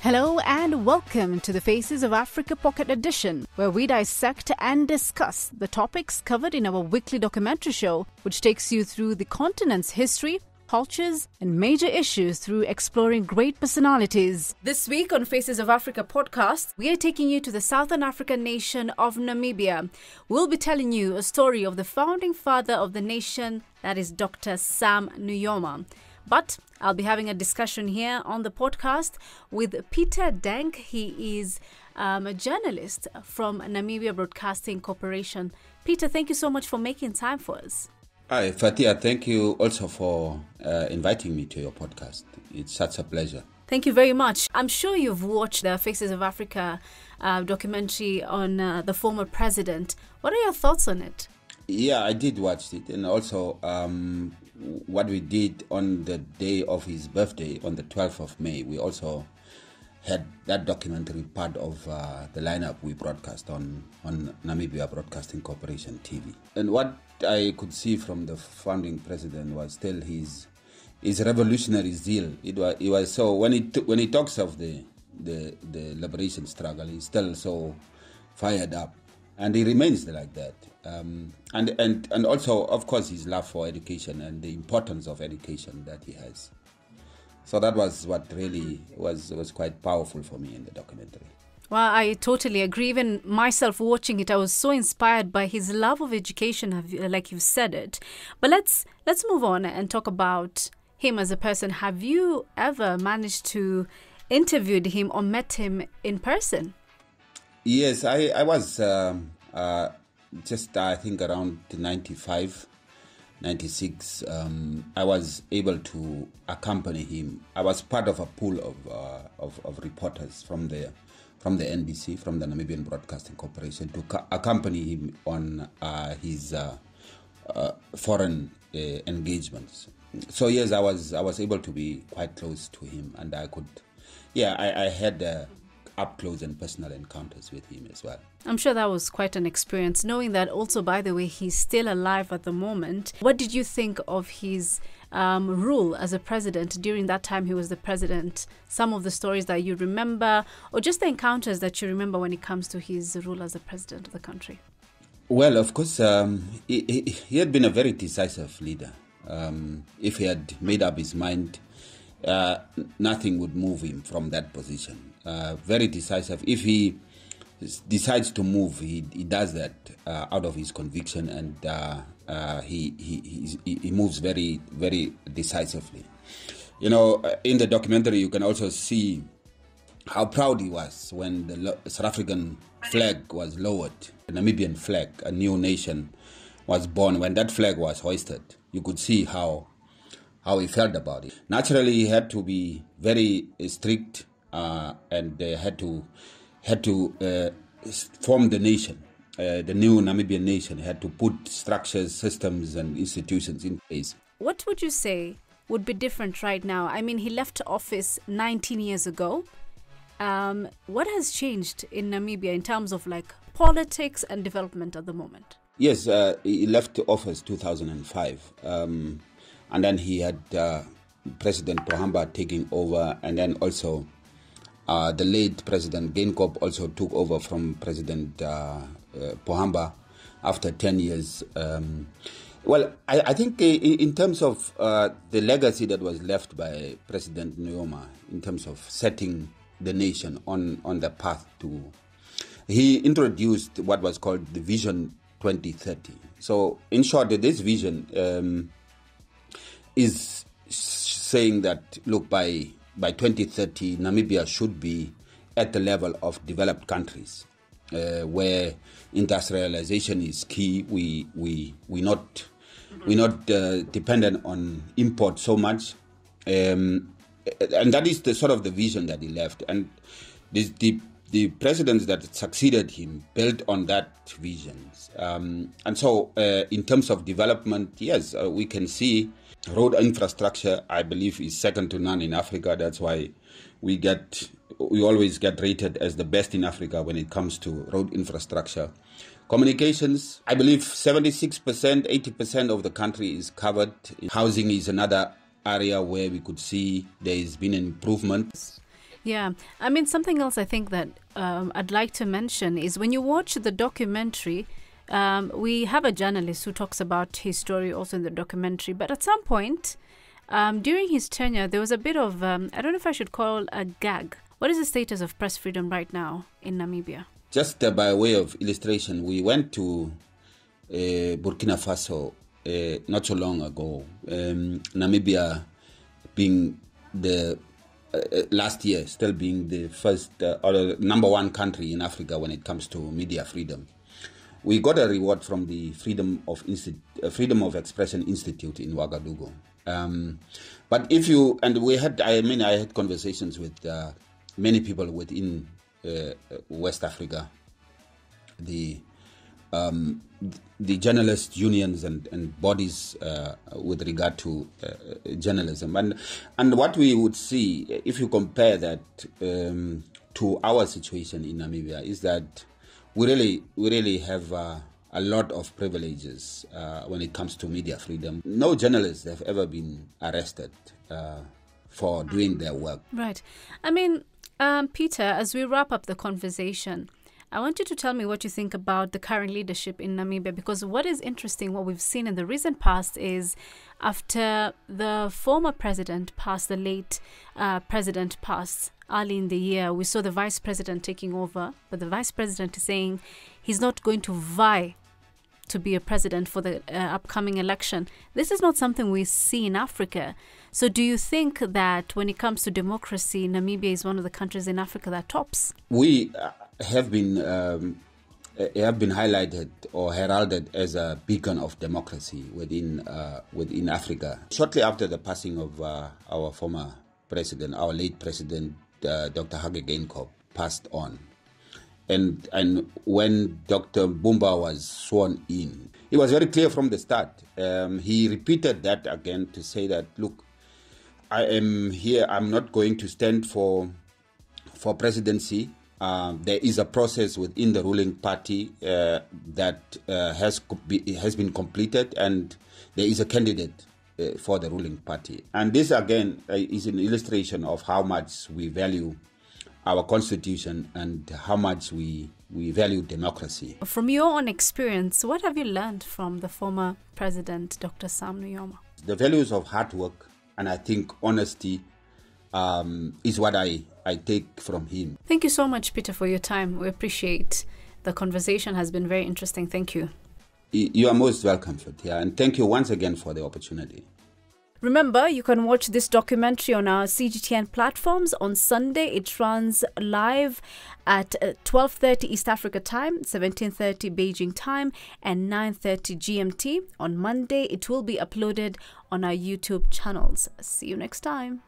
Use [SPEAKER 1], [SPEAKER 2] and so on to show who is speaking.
[SPEAKER 1] Hello and welcome to the Faces of Africa Pocket Edition, where we dissect and discuss the topics covered in our weekly documentary show, which takes you through the continent's history, cultures, and major issues through exploring great personalities. This week on Faces of Africa podcast, we are taking you to the Southern African nation of Namibia. We'll be telling you a story of the founding father of the nation, that is Dr Sam Nujoma. But I'll be having a discussion here on the podcast with Peter Denk. He is a journalist from Namibian Broadcasting Corporation. Peter, thank you so much for making time for us.
[SPEAKER 2] Hi, Fathiya. Thank you also for inviting me to your podcast. It's such a pleasure.
[SPEAKER 1] Thank you very much. I'm sure you've watched the Faces of Africa documentary on the former president. What are your thoughts on it?
[SPEAKER 2] Yeah, I did watch it. And also what we did on the day of his birthday, on the 12th of May, we also had that documentary part of the lineup we broadcast on Namibian Broadcasting Corporation TV. And what I could see from the founding president was still his revolutionary zeal. It was so when he talks of the liberation struggle, he's still so fired up, and he remains like that. And also, of course, his love for education and the importance of education that he has. So that was what really was quite powerful for me in the documentary.
[SPEAKER 1] Well, I totally agree. Even myself watching it, I was so inspired by his love of education, like you've said it. But let's move on and talk about him as a person. Have you ever managed to interview him or met him in person?
[SPEAKER 2] Yes, I was just, I think, around 95, 96. I was able to accompany him. I was part of a pool of reporters from the NBC, from the Namibian Broadcasting Corporation, to accompany him on his foreign engagements. So yes, I was able to be quite close to him, and I could, I had up close and personal encounters with him as well.
[SPEAKER 1] I'm sure that was quite an experience, knowing that also, by the way, he's still alive at the moment. What did you think of his rule as a president during that time he was the president? Some of the stories that you remember, or just the encounters that you remember when it comes to his rule as a president of the country?
[SPEAKER 2] Well, of course, he had been a very decisive leader. If he had made up his mind, nothing would move him from that position. Very decisive. If he decides to move, he does that out of his conviction, and he moves very, very decisively. You know, in the documentary, you can also see how proud he was when the South African flag was lowered. The Namibian flag, a new nation, was born. When that flag was hoisted, you could see how he felt about it. Naturally, he had to be very strict, and had to form the nation. The new Namibian nation had to put structures, systems, and institutions in place.
[SPEAKER 1] What would you say would be different right now? I mean, he left office 19 years ago. What has changed in Namibia in terms of like politics and development at the moment?
[SPEAKER 2] Yes, he left office 2005. And then he had President Pohamba taking over, and then also the late President Geingob also took over from President Pohamba after 10 years. Well, I think in terms of the legacy that was left by President Nujoma, in terms of setting the nation on the path to, he introduced what was called the Vision 2030. So in short, this vision is saying that, look, by 2030, Namibia should be at the level of developed countries, where industrialization is key. We're not dependent on import so much, and that is the sort of the vision that he left. And the presidents that succeeded him built on that vision. And so, in terms of development, yes, we can see road infrastructure, I believe, is second to none in Africa. That's why we always get rated as the best in Africa when it comes to road infrastructure. Communications, I believe 76%, 80% of the country is covered. Housing is another area where we could see there has been an improvement.
[SPEAKER 1] Yeah, I mean, something else I think that I'd like to mention is when you watch the documentary, we have a journalist who talks about his story also in the documentary. But at some point, during his tenure, there was a bit of, I don't know if I should call a gag. What is the status of press freedom right now in Namibia?
[SPEAKER 2] Just by way of illustration, we went to Burkina Faso not so long ago. Namibia being the last year still being the first or the number one country in Africa when it comes to media freedom. We got a reward from the Freedom of Expression Institute in Ouagadougou. But if you, and we had, I had conversations with many people within West Africa, the journalist unions and bodies with regard to journalism. And what we would see, if you compare that to our situation in Namibia, is that we really have a lot of privileges when it comes to media freedom. No journalists have ever been arrested for doing their work.
[SPEAKER 1] Right. I mean, Peter, as we wrap up the conversation, I want you to tell me what you think about the current leadership in Namibia, because what is interesting, what we've seen in the recent past is after the former president passed, the late president passed early in the year, we saw the vice president taking over, but the vice president is saying he's not going to vie to be a president for the upcoming election. This is not something we see in Africa. So do you think that when it comes to democracy, Namibia is one of the countries in Africa that tops?
[SPEAKER 2] We have been highlighted or heralded as a beacon of democracy within Africa. Shortly after the passing of our former president, our late president, Dr. Geingob, passed on, and when Dr. Bumba was sworn in, it was very clear from the start. He repeated that again to say that, look, I am here. I'm not going to stand for presidency. There is a process within the ruling party that has been completed, and there is a candidate for the ruling party. And this again is an illustration of how much we value our constitution and how much we value democracy. From
[SPEAKER 1] your own experience, what have you learned from the former president, Dr. Sam Nujoma?
[SPEAKER 2] The values of hard work, and I think honesty is what I take from him.
[SPEAKER 1] Thank you so much, Peter, for your time. We appreciate the conversation. Has been very interesting. Thank you.
[SPEAKER 2] You are most welcome, Fathiya, and thank you once again for the opportunity.
[SPEAKER 1] Remember, you can watch this documentary on our CGTN platforms. On Sunday, it runs live at 12:30 East Africa time, 17:30 Beijing time, and 9:30 GMT. On Monday, it will be uploaded on our YouTube channels. See you next time.